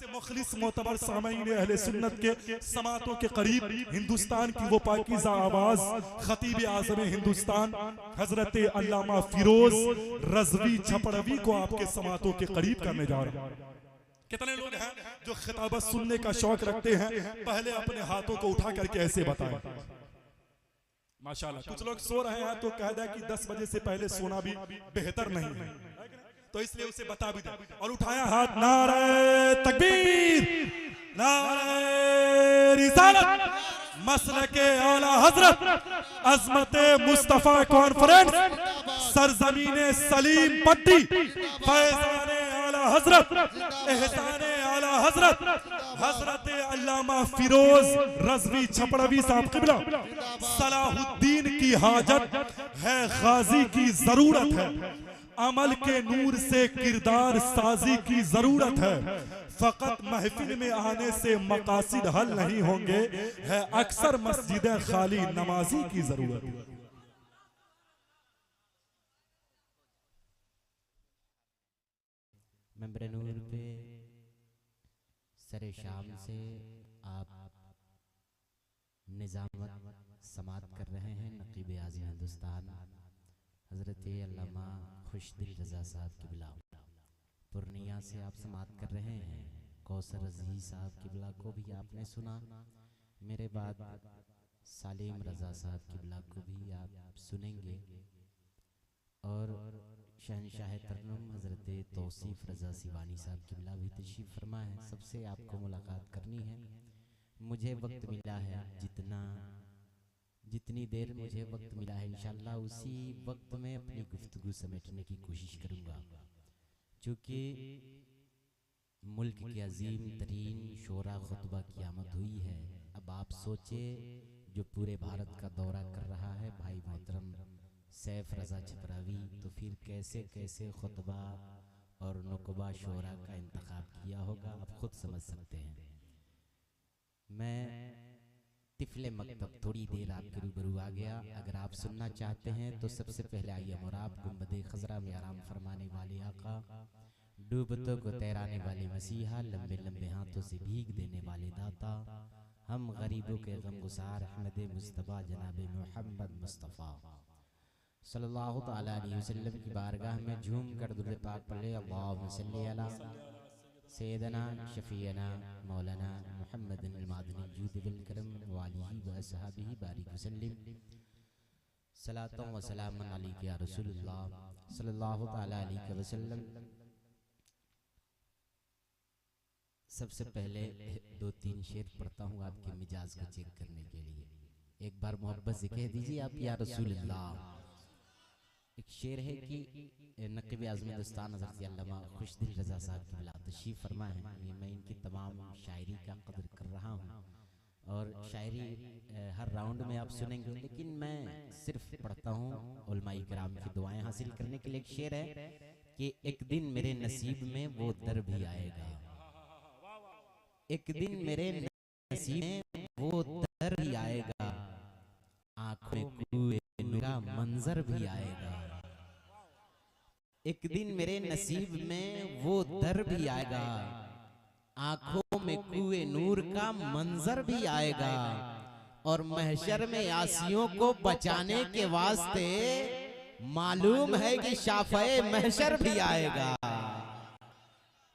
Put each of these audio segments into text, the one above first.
ऐसे मुखलिस मोतबर सामईन अहले सुन्नत के समातों के करीब हिंदुस्तान की वो पाकीज़ा आवाज खतीब आज़म हिंदुस्तान हजरत अल्लामा फिरोज रज़वी छपड़वी को आपके समातों के करीब करने जा रहा है। कितने लोग हैं जो खिताबत सुनने का शौक रखते हैं, पहले अपने हाथों को उठा करके ऐसे बताएं। माशाल्लाह, कुछ लोग सो रहे हैं तो कह दे कि 10 बजे से पहले सोना भी बेहतर नहीं है, तो इसलिए उसे बता भी दे। और उठाया हाथ, नारे तकबीर, नारे रिसालत, मसलके आला हजरत, अजमते मुस्तफा कॉन्फ्रेंस, सरजमीने सलीम पट्टी, फैजाने आला हजरत, एहसाने आला हजरत, हजरत अल्लामा फिरोज रज़वी छपड़वी साहब क़िबला, सलाहुद्दीन की हाजत है, गाजी की जरूरत है, अमल के नूर से किरदार साजी की जरूरत है, फकत महफिल में आने से मकासिद हल नहीं होंगे, है अक्सर मस्जिदें खाली नमाजी की जरूरत है। मेंबर नूर पे सरे शाम से आप निजामत समात कर रहे हैं नकीब आज़म हिंदुस्तान हजरत अल्लामा खुशदिल रज़ा साहब क़िबला। पूर्णिया से आप समात कर रहे हैं कौसर अज़ीज़ साहब क़िबला को भी आपने सुना, मेरे बाद सालिम रज़ा साहब क़िबला को भी आप सुनेंगे, और शहनशाह तरन्नुम हज़रत तौसीफ़ रज़ा सिवानी साहब क़िबला भी तशरीफ़ फरमा है। सबसे आपको मुलाकात करनी है। मुझे वक्त मिला है, जितनी देर मुझे वक्त मिला है इंशाअल्लाह उसी वक्त में अपनी गुफ्तगू समेटने की कोशिश करूँगा, चूँकि मुल्क की अजीम तरीन शोरा खुतबा की आमद हुई है। अब आप सोचे जो पूरे भारत का दौरा कर रहा है भाई मोहतरम सैफ रज़ा छपरावी, तो फिर कैसे कैसे खुतबा और नुकबा शोरा का इंतखाब किया होगा, आप खुद समझ सकते हैं। मैं तिफले मकतब थोड़ी देर आपके रूबरू आ गया। अगर आप सुनना चाहते हैं तो सबसे पहले आइए और आप गुंबदे खजरा में आराम फरमाने वाले आका, डूबतों को तैराने वाले मसीहा, लंबे लंबे हाथों से भीग देने वाले दाता, हम गरीबों के गमगुसार अहमद मुस्तफ़ा जनाब मोहम्मद मुस्तफ़ा सल्लल्लाहु तआला अलैहि वसल्लम की बारगाह में झूम कर दुरूद पाक पढ़े। अल्लाहुम्मा सल्ली अला सय्यदना शफीअना मौलाना मुहम्मदिन अल-मादनी जूद बिल करम व आलिहि व असहाबिहि बारिक वसल्लम, सलातो व सलामन अलैका या रसूलुल्लाह सल्लल्लाहु तआला अलैहि वसल्लम। सबसे पहले 2-3 शेर पढ़ता हूँ आपके मिजाज को चेक करने के लिए। एक बार मोहब्बत से कह दीजिए आप या रसूलुल्लाह। एक शेर है कि नकीब आज़म हिंदुस्तान हज़रत अल्लामा खुशदिल रज़ा साहब क़िबला तशरीफ़ फरमा है। ये मैं इनकी तमाम शायरी का कदर कर रहा हूँ, और शायरी हर राउंड में आप सुनेंगे, लेकिन मैं सिर्फ पढ़ता हूँ उलमाए किराम की दुआएं हासिल करने के लिए। एक शेर है कि एक दिन मेरे नसीब में वो दर भी आएगा, एक दिन मेरे नसीब में वो दर भी आएगा, आंखों में कुएं का मंजर भी आएगा, एक दिन मेरे नसीब में वो दर भी आएगा, आंखों में कुएं नूर का मंजर भी आएगा, और महशर में यासियों को बचाने के वास्ते मालूम है कि शाफ़ए महशर भी आएगा।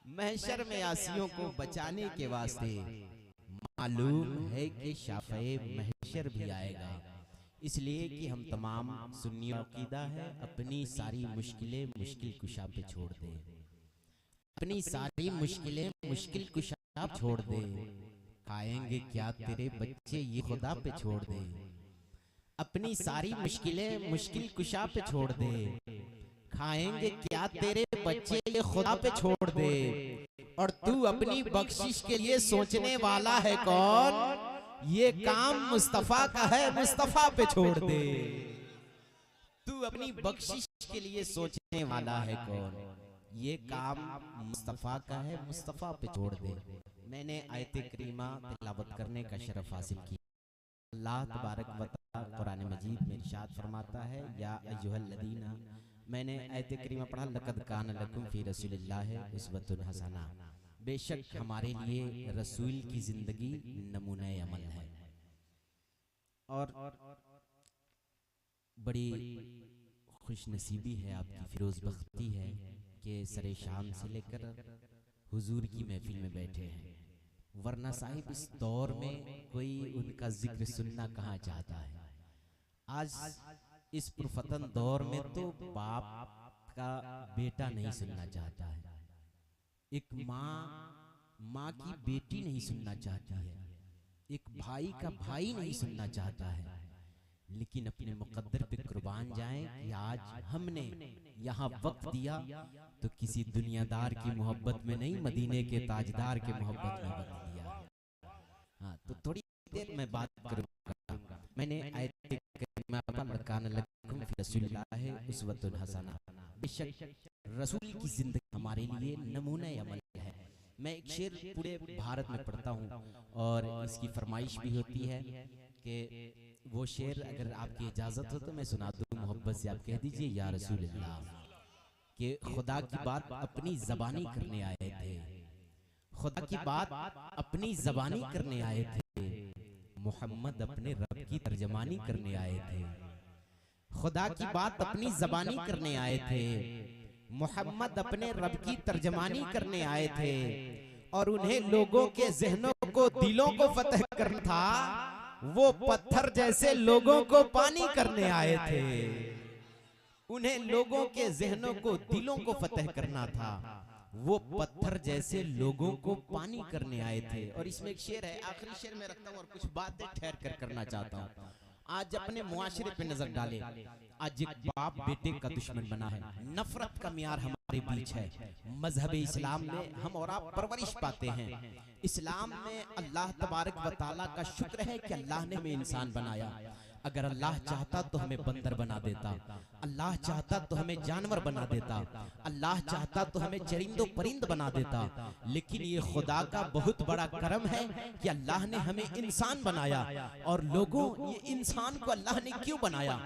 महशर में यासियों को बचाने के वास्ते मालूम है कि शाफ़ए महशर भी आएगा। इसलिए कि हम तमाम सुन्नियों का अक़ीदा है अपनी सारी मुश्किलें मुश्किल कुशा पे छोड़ दे, अपनी सारी मुश्किलें मुश्किल कुशा पे छोड़ दे, खाएंगे क्या तेरे बच्चे ये खुदा पे छोड़ दे, अपनी सारी मुश्किलें मुश्किल कुशा पे छोड़ दे, खाएंगे क्या तेरे बच्चे ये खुदा पे छोड़ दे, और तू अपनी बख्शिश के लिए सोचने वाला है कौन, ये काम मुस्तफा का है मुस्तफा पे छोड़ दे। तू अपनी बख्शिश के लिए सोचने वाला है कौन, ये काम मुस्तफा का है मुस्तफा पे छोड़ दे। मैंने आयत करीमा तिलावत करने का शरफ हासिल किया। अल्लाह तबारक व तआला कुरान मजीद में इरशाद फरमाता है, या अय्युहल्लज़ीना, मैंने आयत करीमा पढ़ा, लक़द कान लकुम फ़ी रसूलिल्लाहि उस्वतुन हसना। बेशक हमारे लिए रसूल की जिंदगी नमूना अमल है। और बड़ी खुश नसीबी है, आपकी फिरोज बख्ती है कि सरे शाम से लेकर हुजूर की महफिल में बैठे हैं, वरना साहिब इस दौर में कोई उनका जिक्र सुनना कहाँ चाहता है। आज इस पुरफतन दौर में तो बाप का बेटा नहीं सुनना चाहता है, एक माँ की बेटी नहीं सुनना चाहती है, एक भाई का भाई नहीं सुनना चाहता है। लेकिन अपने मुकद्दर पे कुर्बान जाएं कि आज हमने यहाँ वक्त दिया तो किसी दुनियादार की मोहब्बत में नहीं, मदीने के ताजदार के मोहब्बत में वक्त दिया। हाँ, तो थोड़ी देर में बात करूँगा। मैंने आयत करीमा लकान लकुम फी रसूलिल्लाहि उसवतुन हसना, बेशक रसूल की जिंदगी हमारे लिए नमूना अमल है। मैं एक शेर पूरे भारत में पढ़ता हूँ और इसकी फरमाइश भी होती है कि वो शेर अगर आपकी इजाजत हो तो मैं सुना दूं। मोहब्बत से आप कह दीजिए या रसूल अल्लाह, कि खुदा की बात अपनी जबानी करने आए थे, खुदा की बात अपनी जबानी करने आए थे, मोहम्मद अपने रब की तर्जमानी करने आए थे। खुदा की बात अपनी जबानी करने आए थे, मोहम्मद अपने रब की तर्जमानी करने आए थे। और उन्हें लोगों के जहनों को, दिलों को फतह करना था, वो पत्थर जैसे लोगों को पानी करने आए थे। उन्हें लोगों के जहनों को, दिलों को फतह करना था, वो पत्थर जैसे लोगों को पानी करने आए थे। और इसमें एक शेर है, आखिरी शेर में रखता हूँ और कुछ बातें ठहर कर करना चाहता हूँ। आज अपने मुआशरे पे नजर डाले, आज एक बाप बेटे का दुश्मन बना है, नफरत का मियार हमारे बीच है। मजहब इस्लाम में हम और आप परवरिश पाते हैं। इस्लाम में अल्लाह तबारक व तआला का शुक्र है कि अल्लाह ने हमें इंसान बनाया। अगर अल्लाह चाहता तो हमें बंदर बना देता, अल्लाह चाहता तो हमें जानवर बना देता, अल्लाह चाहता तो हमें चरिंदो परिंद बना देता। लेकिन ये खुदा का बहुत बड़ा करम है कि अल्लाह ने हमें इंसान बनाया। और लोगों, ये इंसान को अल्लाह ने क्यों बनाया?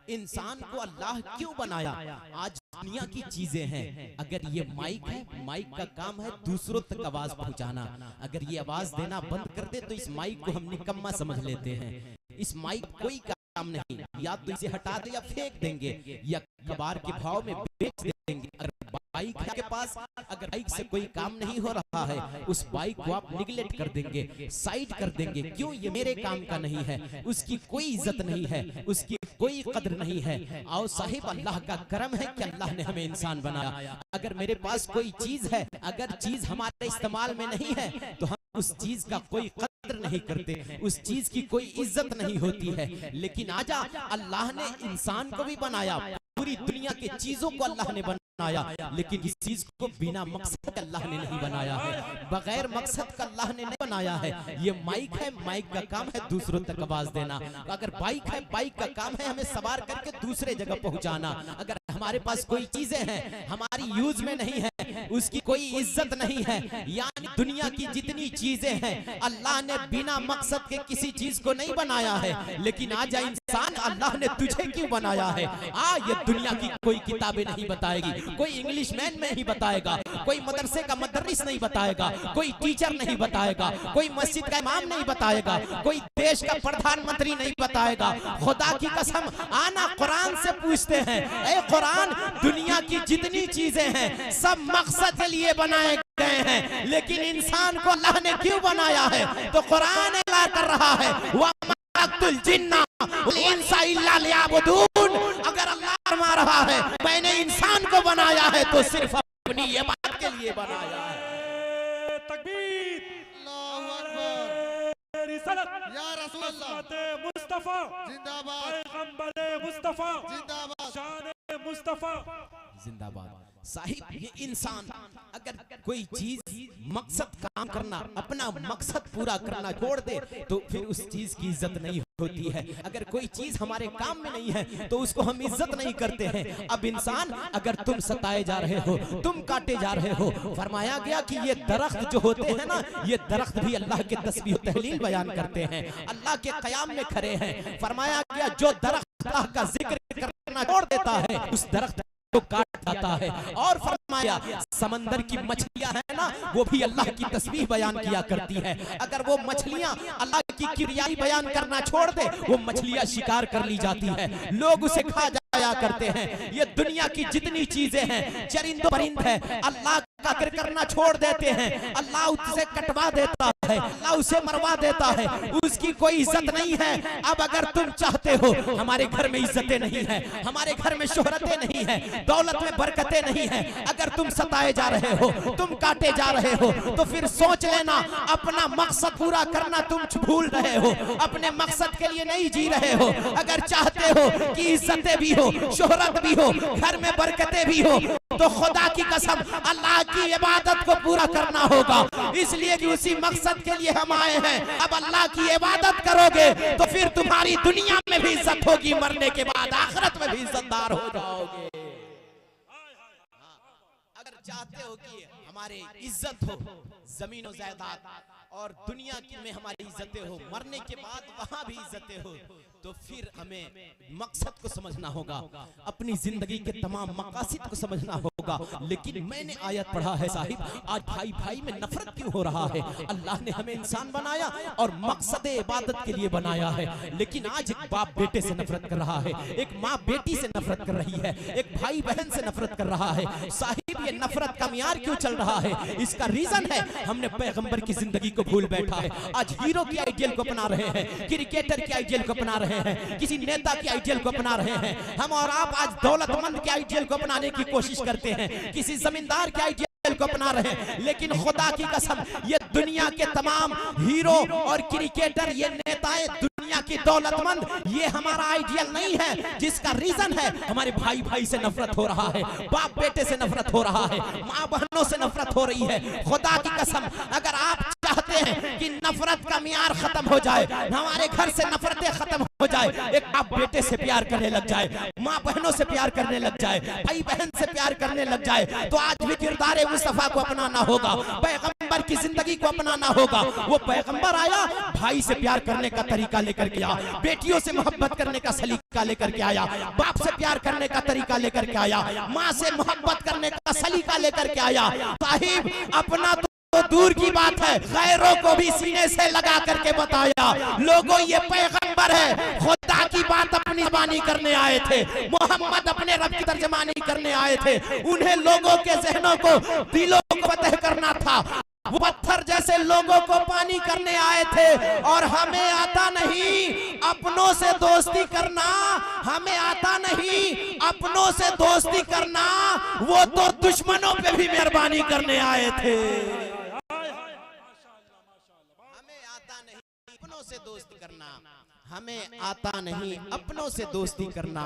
इंसान को अल्लाह क्यों बनाया? आज दुनिया की चीजें हैं, अगर ये माइक है, माइक का काम है दूसरों तक आवाज पहुंचाना। अगर ये आवाज देना बंद कर दे तो इस माइक को हम निकम्मा समझ लेते हैं। इस माइक कोई काम नहीं, या तो इसे हटा दे या फेंक देंगे या कबार के भाव में बेच देंगे। अगर बाइक के पास, अगर बाइक से कोई काम नहीं हो रहा है, उस बाइक को आप निगलेक्ट कर देंगे, साइड कर देंगे। क्यों? ये मेरे काम का नहीं है, उसकी कोई इज्जत नहीं है, उसकी कोई कद्र नहीं है। आओ साहिब, अल्लाह का करम है कि अल्लाह ने हमें इंसान बनाया। अगर मेरे पास कोई चीज है, अगर चीज हमारे इस्तेमाल में नहीं है तो हम उस चीज का कोई कद्र नहीं करते, उस चीज की कोई इज्जत नहीं होती है। लेकिन आजा, अल्लाह ने इंसान को भी बनाया, पूरी दुनिया की चीजों को अल्लाह ने बनाया, लेकिन इस चीज को बिना मकसद के अल्लाह ने नहीं बनाया है, बगैर मकसद का अल्लाह ने नहीं बनाया है। ये माइक है, माइक का काम है दूसरों तक आवाज देना। अगर बाइक है, बाइक का काम है हमें सवार करके दूसरे जगह पहुंचाना। अगर हमारे पास कोई चीजें हैं हमारी यूज में नहीं है, उसकी कोई इज्जत नहीं है, यानी दुनिया की जितनी चीजें हैं अल्लाह ने बिना मकसद के किसी चीज को नहीं बनाया है। लेकिन आजा इंसान, अल्लाह ने तुझे क्यों बनाया है? ये दुनिया की कोई किताबें नहीं बताएगी, कोई इंग्लिश मैन नहीं बताएगा, कोई मदरसे का मदरस नहीं बताएगा, कोई टीचर नहीं बताएगा, कोई मस्जिद का इमाम नहीं बताएगा, कोई देश का प्रधानमंत्री नहीं बताएगा। खुदा की कसम, आना कुरान से पूछते हैं, ए कुरान, दुनिया की जितनी चीजें हैं सब मकसद के लिए बनाए गए हैं, लेकिन इंसान को अल्लाह ने क्यों बनाया है? तो कुरान ऐलान कर रहा है, अगर अल्लाह फरमा रहा है मैंने इंसान को बनाया है तो सिर्फ अपनी इबादत के लिए बनाया है। तकबीर, अल्लाहु अकबर, रिसालत या रसूल अल्लाह, हज़रत मुस्तफा जिंदाबाद, पैगंबर मुस्तफा, जिंदाबाद, शान मुस्तफा जिंदाबाद। साहिब, ये इंसान अगर कोई चीज मकसद काम करना, अपना मकसद पूरा करना छोड़ दे तो फिर उस चीज की इज्जत नहीं होती है। अगर कोई चीज हमारे काम में नहीं है तो उसको हम इज्जत नहीं करते हैं। अब इंसान, अगर तुम सताए जा रहे हो, तुम काटे जा रहे हो, फरमाया गया कि ये दरख्त जो होते हैं ना, ये दरख्त भी अल्लाह के तस्बीह तहलील बयान करते हैं, अल्लाह के क़याम में खड़े हैं। फरमाया गया जो दरख्त अल्लाह का जिक्र करना छोड़ देता है उस दरख्त को काट जाता है। और फरमाया गया, समंदर की मछलियां है ना, वो भी अल्लाह की तस्बीह बयान किया करती है। अगर वो मछलियां अल्लाह की किबरियाई बयान करना छोड़ दे, वो मछलियां शिकार कर ली जाती है, लोग उसे खा जाया करते हैं। ये दुनिया की जितनी चीजें हैं, चरिंद परिंद है, अल्लाह का जिक्र करना छोड़ देते हैं, अल्लाह उसे कटवा देता है, अल्लाह उसे मरवा देता है, उसकी कोई इज्जत नहीं है। अब अगर तुम चाहते हो, हमारे घर में इज्जतें नहीं है, हमारे घर में शोहरतें नहीं है, दौलत में बरकतें नहीं है, अगर तुम सताए जा रहे हो, तुम काटे जा रहे हो, तो फिर सोच लेना अपना मकसद पूरा करना तुम भूल रहे हो, अपने मकसद के लिए नहीं जी रहे हो। अगर चाहते हो कि इज्जतें भी हो, शोहरत भी हो, घर में बरकतें भी हो, तो खुदा की कसम अल्लाह की इबादत को पूरा करना होगा। इसलिए कि उसी मकसद के लिए हम आए हैं। अब अल्लाह की इबादत करोगे तो फिर तुम्हारी दुनिया में भी इज्जत होगी, मरने के बाद आखिरत में भी इज्जतदार हो जाओगे। अगर चाहते हो कि हमारी इज्जत हो, जमीन और जायदाद और दुनिया में हमारी इज्जतें हो, मरने के बाद वहां भी इज्जतें हो, तो फिर हमें मकसद को समझना होगा, अपनी जिंदगी के तमाम मकासद को समझना होगा। लेकिन मैंने आयत पढ़ा है साहिब, आज भाई भाई में नफरत क्यों हो रहा है? अल्लाह ने हमें इंसान बनाया और मकसद इबादत के लिए बनाया है, लेकिन आज एक बाप बेटे से नफरत कर रहा है, एक माँ बेटी से नफरत कर रही है, एक भाई बहन से नफरत कर रहा है। साहिब, ये नफरत का मियार क्यों चल रहा है? इसका रीजन है हमने पैगंबर की जिंदगी को भूल बैठा है। आज हीरो की आइडियल को अपना रहे हैं, क्रिकेटर की आइडियल को अपना रहे हैं, किसी नेता की आइडियल को अपना रहे हैं। हम और आप आज दौलतमंद के आइडियल को अपनाने की कोशिश करते हैं, किसी जमींदार के आइडियल को अपना रहे हैं। लेकिन खुदा की कसम, ये दुनिया के तमाम हीरो और क्रिकेटर, ये नेताएं, दुनिया की दौलतमंद, ये हमारा आइडियल नहीं है। जिसका रीजन है हमारे भाई भाई से नफरत हो रहा है, बाप बेटे से नफरत हो रहा है, माँ बहनों से नफरत हो रही है। खुदा की कसम, अगर आप चाहते हैं कि नफरत का मियार खत्म हो जाए, हमारे घर से नफरतें खत्म हो जाए, एक बाप बेटे से प्यार करने लग जाए, माँ बहनों से प्यार करने लग जाए, भाई बहन से प्यार करने लग जाए, तो आज भी किरदार मुस्तफा को अपनाना होगा, पैगंबर की जिंदगी को अपनाना होगा। वो पैगंबर आया, भाई से प्यार करने का तरीका लेकर के आया, बेटियों से मोहब्बत करने का सलीका लेकर के आया, बाप से प्यार करने का तरीका लेकर के आया, माँ से मोहब्बत करने का सलीका लेकर के आया। साहिब, अपना तो दूर की बात है, गैरों को भी सीने से लगा करके बताया, लोगों ये पैगंबर है, खुदा की बात अपनी ज़बानी करने आए थे, मोहम्मद अपने रब की तर्जमानी करने आए थे। उन्हें लोगों के जहनों को, दिलों को फतह करना था, वो पत्थर जैसे लोगों को पानी करने आए थे। और हमें आता नहीं अपनों से दोस्ती करना, हमें आता नहीं अपनों से दोस्ती करना, वो तो दुश्मनों पे भी मेहरबानी करने आए थे। से दोस्ती करना, हमें आता नहीं अपनों से दोस्ती करना,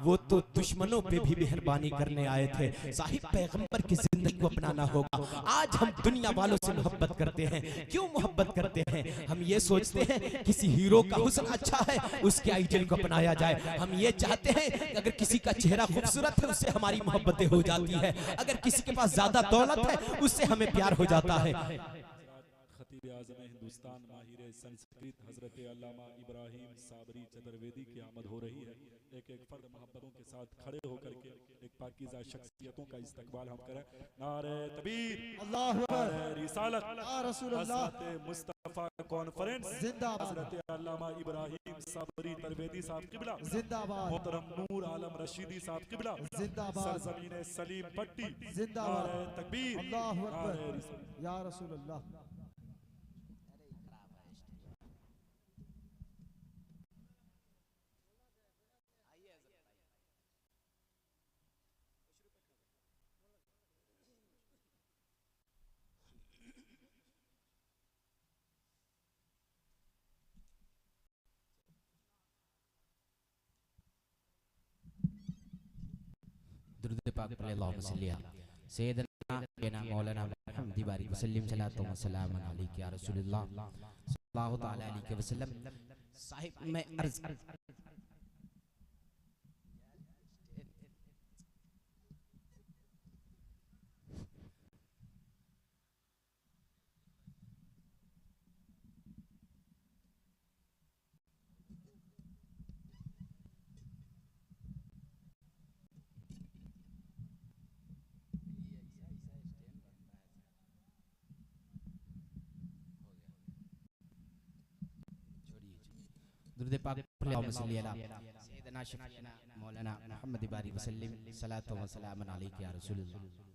वो तो दुश्मनों पे भी मेहरबानी करने आए थे। साहिब, पैगंबर की जिंदगी को अपनाना होगा। आज हम दुनिया वालों से मोहब्बत करते हैं, क्यों मोहब्बत करते हैं? हम ये सोचते हैं किसी हीरो का हुस्न अच्छा है, उसके आइडियल को अपनाया जाए। हम ये चाहते हैं कि अगर किसी का चेहरा खूबसूरत है, उससे हमारी मोहब्बतें हो जाती है, अगर किसी के पास ज्यादा दौलत है, उससे हमें प्यार हो जाता है। आज़म हिंदुस्तान माहिर संस्कृत हजरत अल्लामा इब्राहिम साबरी चतुर्वेदी की आमद हो रही है। एक एक फर्द मोहब्बतों के साथ खड़े होकर के एक पाकीज़ा शख्सियतों का इस्तकबाल हम करें। नारे तकबीर, अल्लाहु अकबर, रिसालत, या रसूलुल्लाह, हज़रत मुस्तफ़ा कॉन्फ्रेंस, जिंदाबाद, हज़रत अल्लामा इब्राहिम साबरी तरवेदी साहब किबला जिंदाबाद, मोहतरम नूर आलम रशीदी साहब किबला, जिंदाबाद, सरजमीन सलीम पट्टी, जिंदाबाद, नारे तकबीर, अल्लाहु अकबर, नारे या रसूलुल्लाह। दुरूद पाक पढ़े, अल्लाहुम्मा सल्ली अला सय्यदना बिना मौलाना मुहम्मद बारिक वसल्लम सल्लल्लाहु अलैहि वसल्लम या रसूलुल्लाह सल्लल्लाहु तआला अलैहि वसल्लम। साहिब, मैं अर्ज दुरूद पाक अल्लाहुम्मा सल्ली अला सय्यिदना शफीना मौलाना मुहम्मद बारी वसल्लम सलातो व सलामन अलैका या रसूलल्लाह।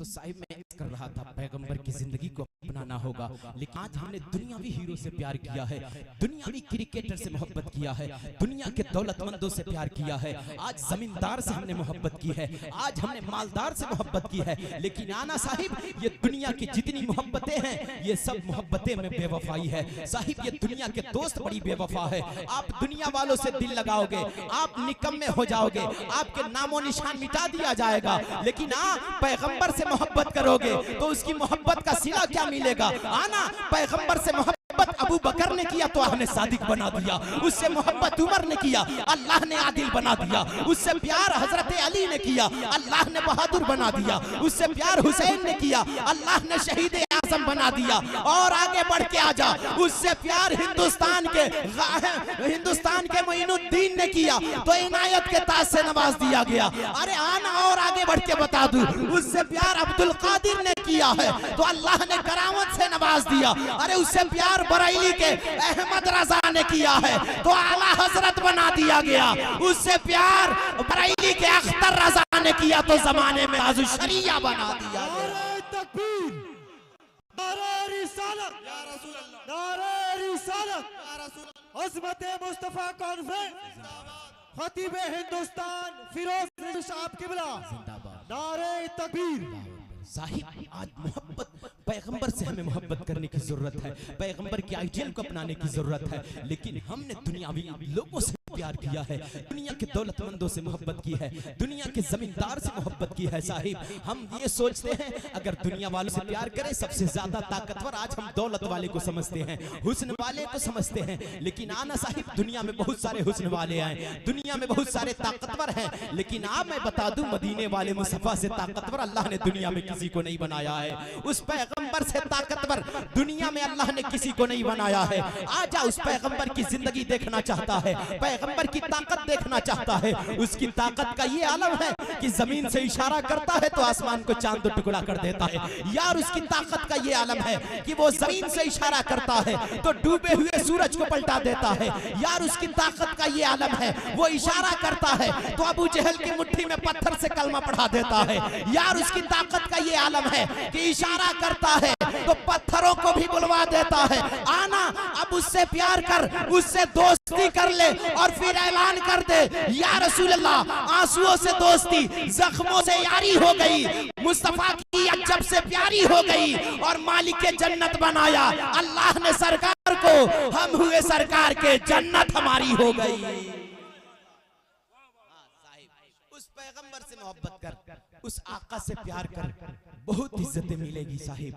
तो साहिब मैं कर रहा था पैगंबर की जिंदगी को अपनाना होगा, लेकिन आज हमने दुनियावी हीरो से प्यार किया है, दुनियावी क्रिकेटर से मोहब्बत किया है, दुनिया के दौलतमंदों से प्यार किया है, आज जमींदार से हमने मोहब्बत की है, आज हमने मालदार से मोहब्बत की है। लेकिन आना साहिब ये दुनिया की जितनी मोहब्बतें हैं ये सब मोहब्बतें में बेवफाई है। साहिब ये दुनिया के दोस्त बड़ी बेवफा है। आप दुनिया वालों से दिल लगाओगे आप निकम्मे हो जाओगे, आपके नामो निशान मिटा दिया जाएगा। लेकिन पैगंबर से मोहब्बत करोगे तो उसकी मोहब्बत का सिला क्या मिलेगा। आना पैगंबर से मोहब्बत अबू बकर ने किया तो आपने सादिक बना दिया, उससे मोहब्बत उमर ने किया अल्लाह ने आदिल बना दिया, उससे प्यार हजरत अली ने किया अल्लाह ने बहादुर बना दिया, उससे प्यार हुसैन ने किया अल्लाह ने शहीद आजम बना दिया। और आगे बढ़ के आ जा, उससे प्यार हिंदुस्तान के मोइनुद्दीन ने किया तो इनायत के ताज से नवाज दिया गया। अरे आना और आगे बढ़ के बता दूं, उससे प्यार अब्दुल कादिर ने किया है तो अल्लाह ने करामत से नवाज दिया। अरे उससे प्यार बरेली के अहमद रजा ने किया है तो आला हजरत बना दिया गया। उससे प्यार बरेली के अख्तर रजा ने किया तो जमाने में आजू शरिया बना दिया गया। तकबीर, नारे रिसालत, नारे रिसालत, अज़मत मुस्तफा कॉन्फ्रेंस, खतीब हिंदुस्तान फिरोज साहब किबला, नारे तकबीर। साहिब आज मोहब्बत पैगंबर से हमें मोहब्बत करने की जरूरत है, पैगंबर के आइडियल को अपनाने की जरूरत है। लेकिन हमने दुनियावी लोगों से प्यार किया है, दुनिया के दौलतमंदों से मोहब्बत की है, दुनिया के जमींदार से मोहब्बत की है। साहिब हम ये सोचते हैं अगर दुनिया वालों से प्यार करें सबसे ज्यादा ताकतवर आज हम दौलत वाले को समझते हैं, हुस्न वाले को समझते हैं। लेकिन आना साहिब दुनिया में बहुत सारे हुस्न वाले आए, दुनिया में बहुत सारे ताकतवर हैं, लेकिन मैं बता दूं मदीने वाले मुस्तफा से ताकतवर अल्लाह ने दुनिया में किसी को नहीं बनाया है। उस पैगंबर से ताकतवर दुनिया में अल्लाह ने किसी को नहीं बनाया है। आजा उस पैगंबर की जिंदगी देखना चाहता है, पैगंबर की ताकत देखना चाहता है। उसकी ताकत का ये आलम है कि जमीन से इशारा करता है तो आसमान को चांद टुकड़ा कर देता है। यार उसकी ताकत का ये आलम है कि वो जमीन से इशारा करता है तो डूबे हुए सूरज को पलटा देता है। यार उसकी ताकत का ये आलम है वो इशारा करता है तो अबू जहल की मुट्ठी में पत्थर से कलमा पढ़ा देता है। यार उसकी ताकत का ये आलम है कि इशारा करता है तो पत्थरों को भी बुलवा देता है। आना अब उससे प्यार कर, उससे दोस्ती कर ले और फिर ऐलान कर दे या रसूल अल्लाह आंसुओं से दोस्ती, जख्मों से यारी हो गई, मुस्तफा की अजब से प्यारी हो गई और मालिक जन्नत बनाया अल्लाह ने सरकार को, हम हुए सरकार के, जन्नत हमारी हो गई। उस पैगंबर से मोहब्बत कर, उस आका से प्यार कर, बहुत इज्जतें मिलेगी साहिब।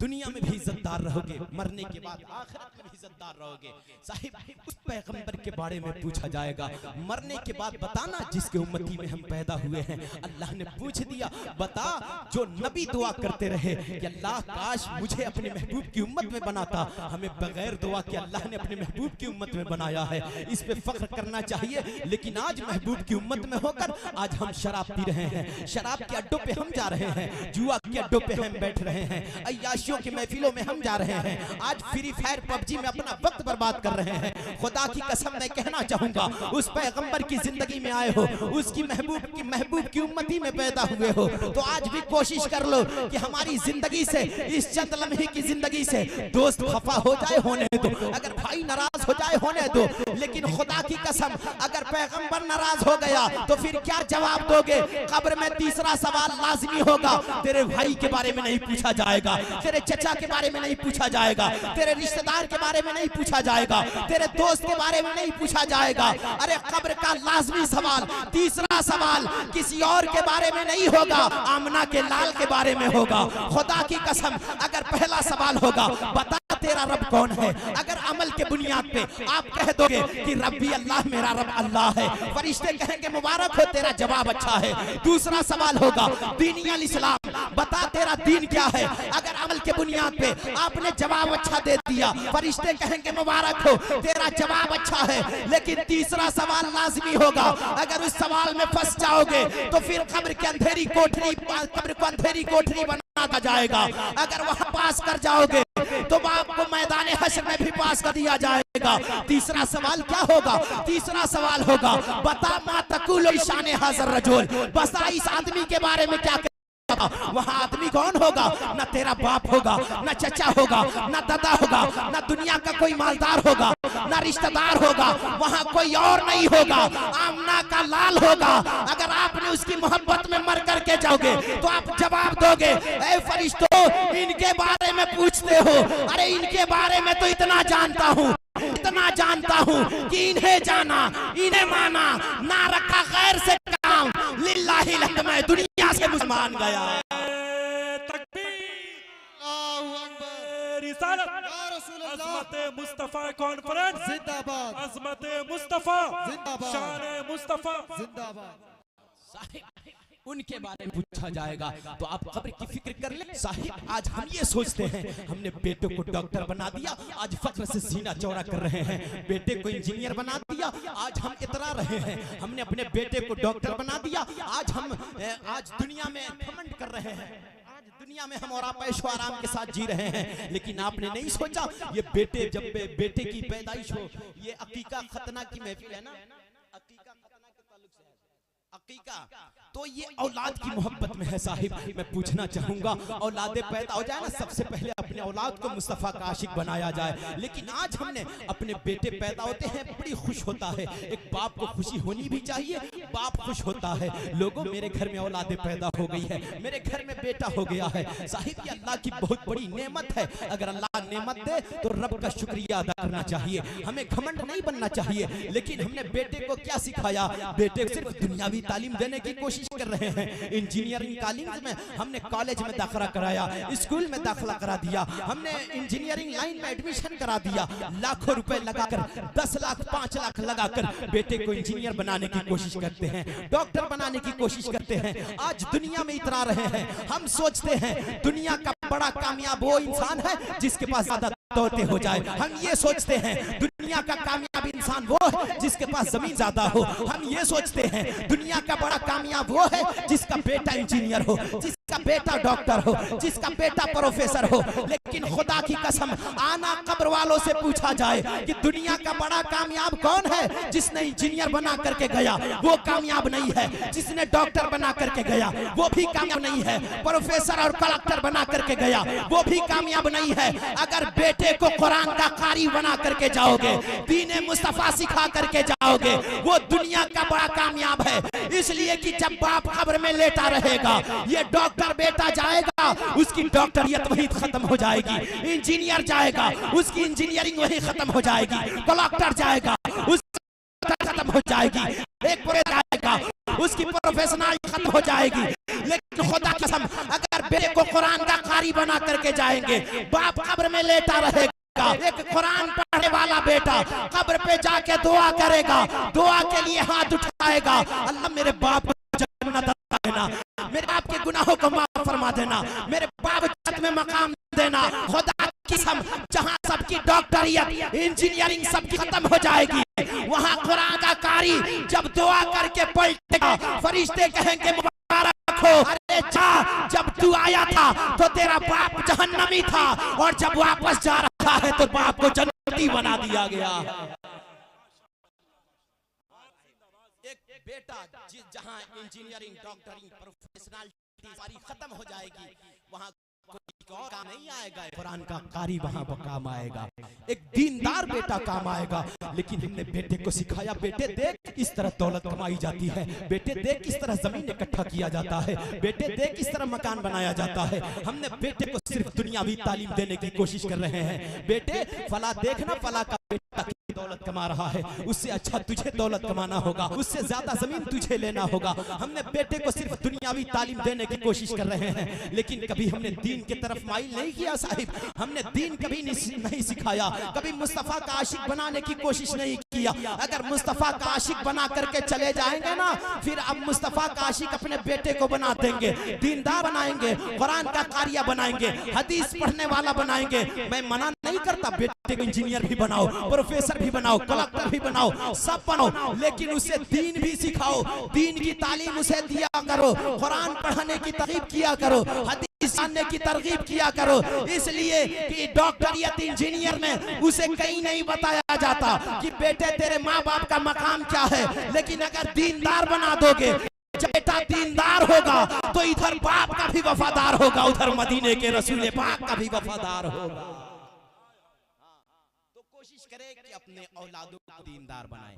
दुनिया में भी इज्जतदार रहोगे, मरने के बाद आखिरत में भी इज्जतदार रहोगे। साहिब उस पैगंबर के बारे में पूछा जाएगा, मरने के बाद बताना जिसके उम्मती में हम पैदा हुए हैं। अल्लाह ने पूछ दिया बता जो नबी दुआ करते रहे कि अल्लाह काश मुझे अपने महबूब की उम्मत में बनाता, हमें बगैर दुआ के अल्लाह ने अपने महबूब की उम्मत में बनाया है। इस पे फख्र करना चाहिए। लेकिन आज महबूब की उम्मत में होकर आज हम शराब पी रहे हैं, शराब के अड्डों पे हम जा रहे हैं, जुआ के अड्डों पे हम बैठ रहे हैं, अय्याशी की महफिलों में हम जा रहे हैं, आज फ्री फायर पबजी में अपना वक्त बर्बाद कर रहे हैं। खुदा की कसम मैं कहना चाहूंगा उस पैगंबर की जिंदगी में आए हो, उसकी महबूब की उम्मती में पैदा हुए हो तो आज भी कोशिश कर लो कि हमारी जिंदगी से, इस चंद लम्हे की जिंदगी से दोस्त खफा हो जाए होने दो, अगर भाई नाराज हो जाए होने दो। लेकिन खुदा की कसम अगर पैगंबर नाराज हो गया तो फिर क्या जवाब दोगे। कब्र में तीसरा सवाल लाजमी होगा, तेरे भाई के बारे में नहीं पूछा जाएगा, तेरे चचा के बारे में नहीं पूछा जाएगा, तेरे रिश्तेदार के बारे में नहीं पूछा जाएगा, तेरे दोस्त के बारे में नहीं पूछा जाएगा। अरे कब्र का लाजमी सवाल, तीसरा सवाल किसी और के बारे में नहीं होगा, आमना के लाल के बारे में होगा। खुदा की कसम अगर पहला सवाल होगा बता तेरा रब कौन है। अगर अमल के बुनियाद पे आप कह दोगे कि रब्बी अल्लाह, मेरा रब अल्लाह है, फरिश्ते कहेंगे मुबारक हो, तेरा जवाब अच्छा है। दूसरा सवाल होगा दीनी अल इस्लाम, बता तेरा दीन क्या है। अगर अमल के बुनियाद पे आपने जवाब अच्छा दे दिया, फरिश्ते कहेंगे मुबारक हो, तेरा जवाब अच्छा है। लेकिन तीसरा सवाल लाजमी होगा, अगर उस सवाल में फंस जाओगे तो फिर कब्र के अंधेरी कोठरी, कब्र को अंधेरी कोठरी बना जाएगा। अगर वहां पास कर जाओगे तो आपको मैदान हश्र में भी पास कर दिया जाएगा। तीसरा सवाल क्या होगा? तीसरा सवाल होगा बता मा तकुल शान हाज़र रजूल, बता इस आदमी के बारे में क्या। वहाँ आदमी कौन होगा? न तेरा बाप होगा, न चचा होगा, न दादा होगा, न दुनिया का कोई मालदार होगा, न रिश्तेदार होगा, वहाँ कोई और नहीं होगा, आमना का लाल होगा। अगर आपने उसकी मोहब्बत में मर करके जाओगे तो आप जवाब दोगे, ऐ फरिश्तों इनके बारे में पूछते हो, अरे इनके बारे में तो इतना जानता हूँ, इतना जानता हूँ कि इन्हें जाना, इन्हें माना, ना रखा गैर से काम, लिल्लाहि अलहम्द, मैं दुनिया से मुसलमान गया। अज़मते मुस्तफा कॉन्फ्रेंस जिंदाबाद, अज़मते मुस्तफा, जिंदाबाद, शान मुस्तफा जिंदाबाद। साहिब उनके बारे में पूछा जाएगा तो आप कब्र की फिक्र कर ले। साहिब आज हम ये सोचते हैं हमने बेटे को डॉक्टर बना दिया, आज फख्र से सीना चौड़ा कर रहे हैं। बेटे को इंजीनियर बना दिया, आज हम इतरा रहे हैं। हमने अपने बेटे को डॉक्टर बना दिया, आज दुनिया में घमंड कर रहे हैं। दुनिया में हम और आप ऐशो आराम के साथ जी रहे हैं। लेकिन आपने नहीं सोचा ये बेटे, जब बेटे की पैदाइश हो, ये अकीका खतना की महफिल है ना, अकीका खतना के ताल्लुक से अकीका, तो ये औलाद की मोहब्बत में है। साहिब मैं पूछना चाहूंगा, औलादे पैदा हो जाए ना, सबसे पहले अपने औलाद को मुस्तफा का आशिक बनाया जाए। लेकिन आज हमने अपने बेटे पैदा होते हैं, बड़ी खुश होता है। एक बाप को खुशी होनी भी चाहिए, बाप खुश होता है। लोगों मेरे घर में औलादे पैदा हो गई है, मेरे घर में बेटा हो गया है। साहिब ये अल्लाह की बहुत बड़ी नेमत है। अगर अल्लाह नेमत दे तो रब का शुक्रिया अदा करना चाहिए, हमें घमंड नहीं बनना चाहिए। लेकिन हमने बेटे को क्या सिखाया? बेटे को सिर्फ दुनियावी तालीम देने की कोशिश कर रहे हैं। इंजीनियरिंग कॉलेज में हमने कॉलेज में दाखिला कराया, स्कूल में दाखिला करा दिया, हमने इंजीनियरिंग लाइन में एडमिशन करा दिया। लाखों रुपए लगाकर, 10 लाख 5 लाख लगाकर बेटे को इंजीनियर बनाने की कोशिश करते हैं, डॉक्टर बनाने की कोशिश करते हैं। आज दुनिया में इतरा रहे हैं। हम सोचते हैं दुनिया का बड़ा कामयाब वो इंसान है जिसके पास ज्यादा दौलतें हो जाए। हम ये सोचते हैं दुनिया का कामयाब इंसान वो है जिसके पास जमीन ज्यादा हो। हम ये सोचते हैं दुनिया का बड़ा कामयाब वो है जिसका बेटा इंजीनियर हो, जिसका बेटा डॉक्टर हो, जिसका बेटा प्रोफेसर हो। लेकिन खुदा की कसम, आना कब्र वालों से पूछा जाए कि दुनिया का बड़ा कामयाब कौन है? जिसने इंजीनियर बना करके गया वो कामयाब नहीं है, जिसने डॉक्टर बना करके गया वो भी कामयाब नहीं है, प्रोफेसर और कलेक्टर बना करके गया वो भी कामयाब नहीं है। अगर बेटे को कुरान का कारी बना करके जाओगे, दीने मुस्तफा सिखा करके जाओगे, वो दुनिया का बड़ा कामयाब है। इसलिए कि जब बाप कब्र में लेटा रहेगा, ये डॉक्टर बेटा जाएगा, उसकी डॉक्टरियत वहीं खत्म हो जाएगी। इंजीनियर जाएगा, उसकी इंजीनियरिंग वहीं खत्म हो जाएगी। कलेक्टर जाएगा, उसकी खत्म हो जाएगी। एक पूरे जाएगा, उसकी प्रोफेशनल खत्म हो जाएगी। लेकिन खुदा की कसम, अगर बेटे को कुरान का कारी बना करके जाएंगे, बाप कब्र में लेटा रहेगा, एक कुरान पढ़ने वाला बेटा कब्र पे जाके दुआ करेगा, दुआ के लिए हाथ उठाएगा, अल्लाह मेरे बाप को जन्नत अता देना, मेरे बाप के गुनाहों को माफ फरमा देना, मेरे बाप जन्नत में मकाम देना। खुदा की कसम, जहाँ सबकी डॉक्टरियत इंजीनियरिंग सबकी खत्म हो जाएगी, वहाँ कुरान का कारी जब दुआ करके पलटेगा, फरिश्ते कहेंगे मुबारक हो, अरे जा, जब तू आया था तो तेरा बाप जहन्नमी था, और जब वापस जा रहा है तो बाप को जन्नती बना दिया गया। एक बेटा जहाँ इंजीनियरिंग, डॉक्टरिंग, प्रोफेशनलिटी सारी खत्म हो जाएगी, वहाँ कोई और काम नहीं आएगा, कुरान का कारी वहाँ काम आएगा, एक दीनदार बेटा काम आएगा। लेकिन हमने बेटे को सिखाया, बेटे देख इस तरह दौलत कमाई जाती है, बेटे देख इस तरह जमीन इकट्ठा किया जाता है, बेटे देख इस तरह मकान बनाया जाता है। हमने बेटे को सिर्फ दुनियावी तालीम देने की कोशिश कर रहे हैं। बेटे फला देखना, फला का बेटा की दौलत दौलत कमा रहा है, उससे अच्छा तुझे दौलत कमाना होगा, उससे ज्यादा जमीन तुझे लेना होगा। हमने बेटे को सिर्फ दुनियावी तालीम देने की कोशिश कर रहे हैं, लेकिन कभी हमने दीन की तरफ माइल नहीं किया साहिब। हमने दीन कभी नहीं सिखाया, कभी मुस्तफा का आशिक बनाने की कोशिश नहीं किया। अगर मुस्तफा का आशिक बना करके चले जाएंगे ना, फिर अब मुस्तफा का आशिक अपने बेटे को बना देंगे, दीनदार बनाएंगे, कुरान का कारिया बनाएंगे, हदीस पढ़ने वाला बनाएंगे। मैं मना नहीं करता, बेटे को इंजीनियर भी बनाओ, प्रोफेसर भी बनाओ, कलेक्टर भी बनाओ, सब बनाओ, लेकिन उसे दीन भी सिखाओ, दीन की तालीम उसे दिया करो, कुरान पढ़ने की तरगीब किया करो, हदीस जानने की तरगीब किया करो। इसलिए कि डॉक्टरियत इंजीनियर में उसे कहीं नहीं बताया जाता कि बेटे तेरे माँ बाप का मकाम क्या है, लेकिन अगर दीनदार बना दोगे, बेटा दीनदार होगा तो इधर बाप का भी वफादार होगा, उधर मदीने के रसूल पाक का भी वफादार होगा। तो कोशिश करें कि अपने औलादों को दीनदार बनाएं।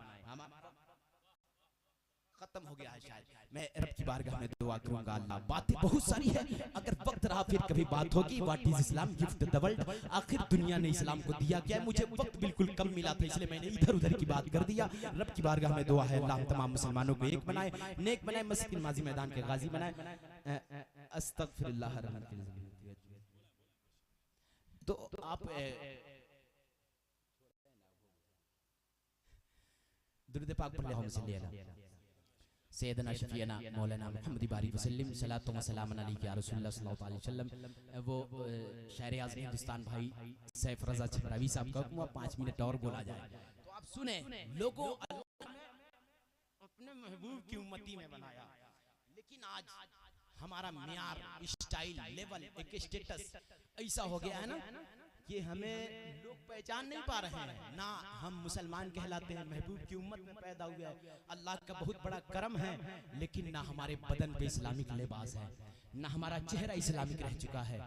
खत्म हो गया है शायद, मैं रब की बारगाह में दुआ करूंगा। अल्लाह, बातें बहुत सारी है, अगर वक्त रहा फिर कभी बात होगी। What is Islam, gift the world, आखिर दुनिया ने इस्लाम को दिया क्या है। मुझे वक्त बिल्कुल कम मिला था, इसलिए मैंने इधर उधर की बात कर दिया। रब की बारगाह में दुआ है, अल्लाह तमाम मुसलमानों को एक बनाए, नेक बनाए, मस्जिद माजी मैदान के गाजी बनाए। अस्तगफिरुल्लाह। तो आप दुरूद पाक पढ़ ले, सैयदना शफीना मौलाना मुहम्मद बारी वसल्लम सलातो व सलाम अलैहि या रसूलुल्लाह सल्लल्लाहु अलैहि वसल्लम। वो शायर आज़म हिंदुस्तान भाई सैफ रजा छबरावी साहब का हुक्म, 5 मिनट और बोला जाए तो आप सुने। लोगों अपने महबूब की उम्मती में बनाया, लेकिन आज हमारा म्यार, स्टाइल, लेवल, एक स्टेटस ऐसा हो गया है ना कि हमें लोग पहचान नहीं पा रहे हैं। ना हम मुसलमान कहलाते हैं, महबूब की उम्मत में पैदा हुए हैं, अल्लाह का बहुत बड़ा करम है, लेकिन ना हमारे बदन पे इस्लामिक लिबास है, ना हमारा चेहरा इस्लामिक रह चुका है।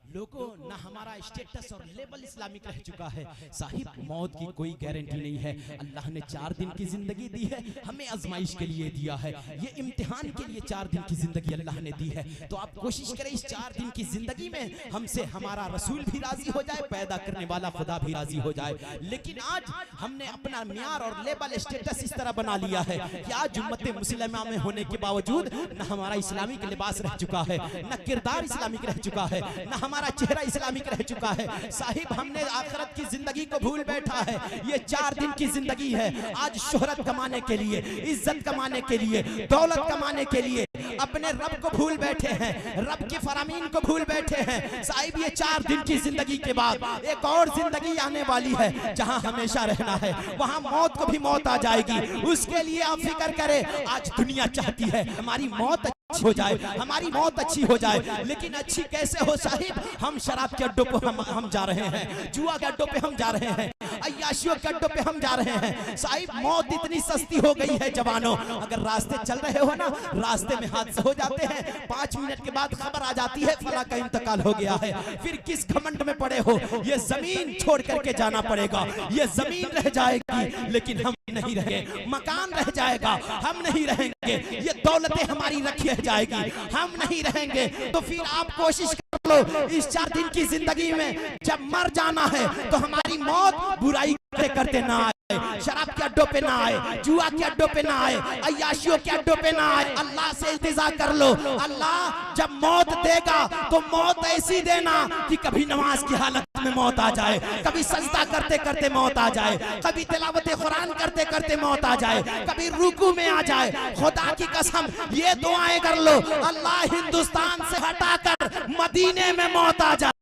लोगों, ना हमारा स्टेटस और लेवल इस्लामिक रह चुका है। साहिब, मौत की कोई गारंटी नहीं है। अल्लाह ने 4 दिन की जिंदगी दी है, हमें आजमाइश के लिए दिया है, ये इम्तिहान के लिए 4 दिन की जिंदगी अल्लाह ने दी है। तो आप कोशिश करें इस 4 दिन की जिंदगी में हमसे हमारा रसूल भी राजी हो जाए, पैदा करने वाला खुदा भी राजी हो जाए। लेकिन आज हमने अपना म्यार और लेवल स्टेटस इस तरह बना लिया है कि आज उम्मत मुस्लिमा में होने के बावजूद न हमारा इस्लामिक लिबास रह चुका है, न किरदार इस्लामिक रह चुका है, न हमारा चेहरा इस्लामिक रह चुका है। साहिब, हमने आखिरत की जिंदगी को भूल बैठा है। ये 4 दिन की जिंदगी है। आज शोहरत कमाने के लिए, इज्जत कमाने के लिए, दौलत कमाने के लिए अपने रब को भूल बैठे हैं, रब की फरामीन को भूल बैठे हैं। साहिब, ये 4 दिन की जिंदगी के बाद एक और जिंदगी आने वाली है, जहां हमेशा रहना है, वहां मौत को भी मौत आ जाएगी। उसके लिए आप फिक्र करें। आज दुनिया चाहती है हमारी मौत अच्छी हो जाए, हमारी मौत अच्छी हो जाए, लेकिन अच्छी कैसे हो साहिब। हम शराब के अड्डों पे हम जा रहे हैं, जुआ के अड्डों पे हम जा रहे हैं, अय्याशियों के अड्डों पे हम जा रहे हैं। साहिब, मौत इतनी सस्ती हो गई है जवानों। अगर रास्ते चल रहे हो ना, रास्ते में हादसे हो जाते हैं, 5 मिनट के बाद खबर आ जाती है फला का इंतकाल हो गया है। फिर किस घमंड में पड़े हो, ये जमीन छोड़ करके जाना पड़ेगा। ये जमीन रह जाएगी लेकिन हम नहीं रहेंगे, मकान रह जाएगा हम नहीं रहेंगे, ये दौलतें हमारी रखी रह जाएगी हम नहीं रहेंगे। तो फिर आप कोशिश कर लो इस 4 दिन की जिंदगी में, जब मर जाना है तो हमारी मौत बुराई करते ना आए, शराब के अड्डों पे ना आए, जुआ के अड्डों पे ना आए, अय्याशियों के अड्डों पे ना आए। अल्लाह से इल्तिजा कर लो, अल्लाह जब मौत देगा तो मौत ऐसी देना कि कभी नमाज की हालत में मौत आ जाए, कभी सजदा करते करते मौत आ जाए, कभी तिलावत कुरान करते करते मौत आ जाए, कभी रुकू में आ जाए। खुदा की कसम, ये दुआएं कर लो, अल्लाह हिंदुस्तान से हटाकर मदीने में मौत आ जाए,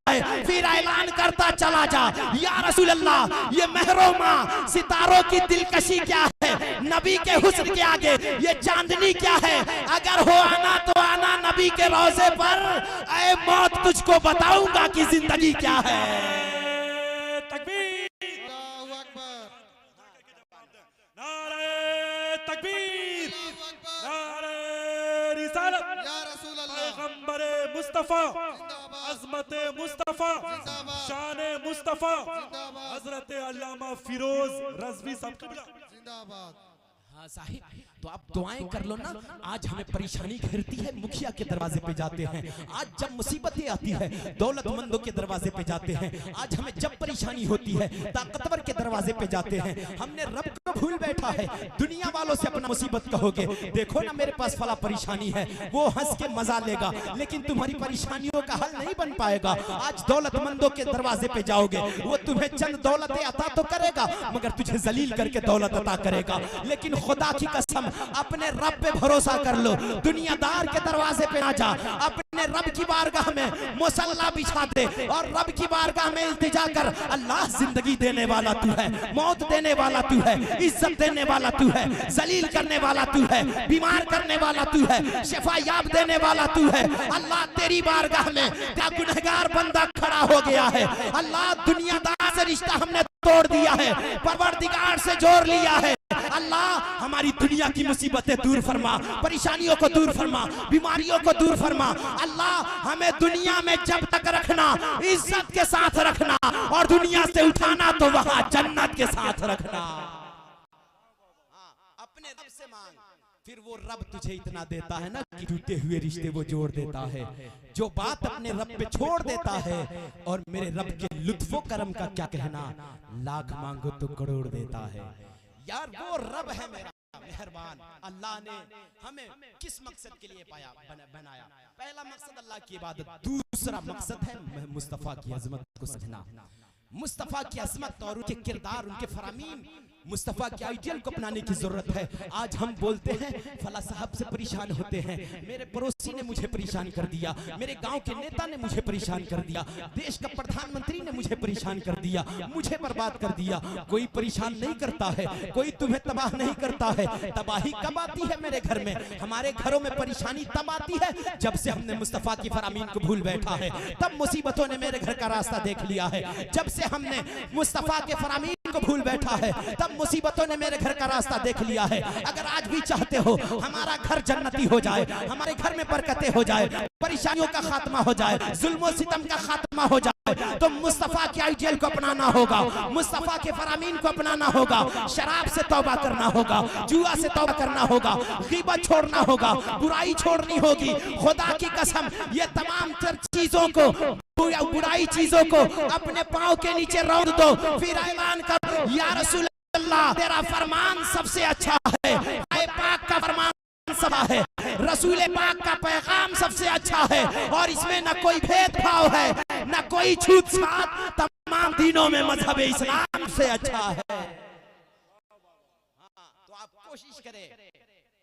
फिर ऐलान करता चला जा, या रसूल अल्लाह, ये महरोमा सितारों की दिलकशी क्या है, नबी के हुस्न के आगे ये चांदनी क्या है। अगर हो आना तो आना नबी के रोज़े पर, ऐ मौत तुझको बताऊंगा कि जिंदगी क्या है। तकबीर, अल्लाहु अकबर, नारे तकबीर, नारे रिसालत, या रसूल अल्लाह, पैगंबरे मुस्तफा, अज़मत मुस्तफा, शान मुस्तफा, हजरत अल्लामा फिरोज रज़वी साहब क़िबला जिंदाबाद। हाँ साहिब, तो आप दुआएं कर लो ना। आज हमें परेशानी घेरती है, मुखिया के दरवाजे पे जाते हैं। आज जब मुसीबतें आती है, दौलतमंदों के दरवाजे पे जाते हैं। आज हमें जब परेशानी होती है, ताकतवर के दरवाजे पे जाते हैं। हमने रब को भूल बैठा है। दुनिया वालों से अपना मुसीबत कहोगे, देखो ना मेरे पास फला परेशानी है, वो हंस के मजा लेगा, लेकिन तुम्हारी परेशानियों का हल नहीं बन पाएगा। आज दौलतमंदों के दरवाजे पे जाओगे, वो तुम्हें चंद दौलतें अता तो करेगा, मगर तुझे जलील करके दौलत अता करेगा। लेकिन खुदा की कसम, अपने रब पे भरोसा कर लो। दुनियादार के दरवाजे पे ना जा, अपने रब की बारगाह में मुसल्ला बिछा दे और रब की बारगाह में इल्तिजा कर। अल्लाह जिंदगी देने वाला तू है, मौत देने वाला तू है, इज्जत देने वाला तू है, जलील करने वाला तू है, बीमार करने वाला तू है, शिफा याब देने वाला तू है। अल्लाह तेरी बारगाह में क्या गुनहगार बंदा खड़ा हो गया है। अल्लाह दुनियादार से रिश्ता हमने तोड़ दिया है, परवरदिगार से जोड़ लिया है। अल्लाह हमारी दुनिया की मुसीबतें दूर फरमा, परेशानियों को दूर फरमा, बीमारियों को दूर फरमा। अल्लाह हमें दुनिया में जब तक रखना, इज्जत के साथ रखना, और दुनिया से उठाना तो वहां जन्नत के साथ रखना। अपने रब से मांग, फिर वो रब तुझे इतना देता है ना कि टूटे हुए रिश्ते वो जोड़ देता है। जो बात अपने रब पे छोड़ देता है, और मेरे रब के लुत्फो करम का क्या कहना, लाख मांगो तो करोड़ देता है। यार वो रब है मेरा मेहरबान। अल्लाह ने हमें किस मकसद के लिए बनाया? पहला मकसद अल्लाह की इबादत, दूसरा मकसद है मुस्तफा की अजमत को समझना। मुस्तफा की अजमत और उनके किरदार, उनके फरामीन, मुस्तफा के आइडियल को अपनाने की जरूरत है। आज हम बोलते हैं फला साहब से परेशान होते हैं, मेरे पड़ोसी ने मुझे परेशान कर दिया, मेरे गांव के नेता ने मुझे परेशान कर दिया, देश का प्रधानमंत्री ने मुझे परेशान कर दिया, मुझे बर्बाद कर दिया। कोई परेशान नहीं करता है, कोई तुम्हें तबाह नहीं करता है। तबाही कब आती है मेरे घर में? हमारे घरों में परेशानी तब आती है जब से हमने मुस्तफा की फरामीन को भूल बैठा है। तब मुसीबतों ने मेरे घर का रास्ता देख लिया है। जब से हमने मुस्तफा के फरामीन को भूल बैठा है, तब मुसीबतों ने मेरे घर का रास्ता देख लिया है। अगर आज भी चाहते हो हमारा घर जन्नती हो जाए, हमारे घर में बरकतें हो जाए, परेशानियों का खात्मा हो जाए, जुल्म और सितम का खात्मा हो जाए, तो मुस्तफा के आइडियल को अपनाना होगा, मुस्तफा के फरामीन को अपनाना होगा। शराब से तौबा करना होगा, जुआ से तौबा करना होगा, गीबत छोड़ना होगा, बुराई छोड़नी होगी। खुदा की कसम, ये तमाम चीजों को, बुराई चीजों को अपने पांव के नीचे रौंद दो, फिर ऐलान कर, या रसूल अल्लाह तेरा फरमान सबसे अच्छा है, ऐ पाक का फरमान सबा है, रसूल पाक का पैगाम सबसे अच्छा है, और इसमें न कोई भेदभाव है, न कोई छूत छात, तमाम दिनों में मजहब इस्लाम से अच्छा है। तो आप कोशिश करें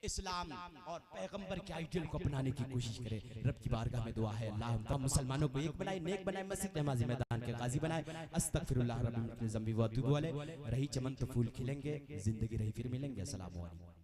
इस्लाम और पैगंबर के आइडियल को अपनाने की कोशिश करें। रब की बारगाह में दुआ है, अल्लाह हम मुसलमानों को एक बनाए, नेक बनाए, मस्जिद नमाजी मैदान के गाजी बनाए। अस्तगफिरुल्लाह रब्बिल ज़म्बी व अतूबु अलैह। रही चमन तो फूल खिलेंगे, जिंदगी रही फिर मिलेंगे। अस्सलामु अलैकुम।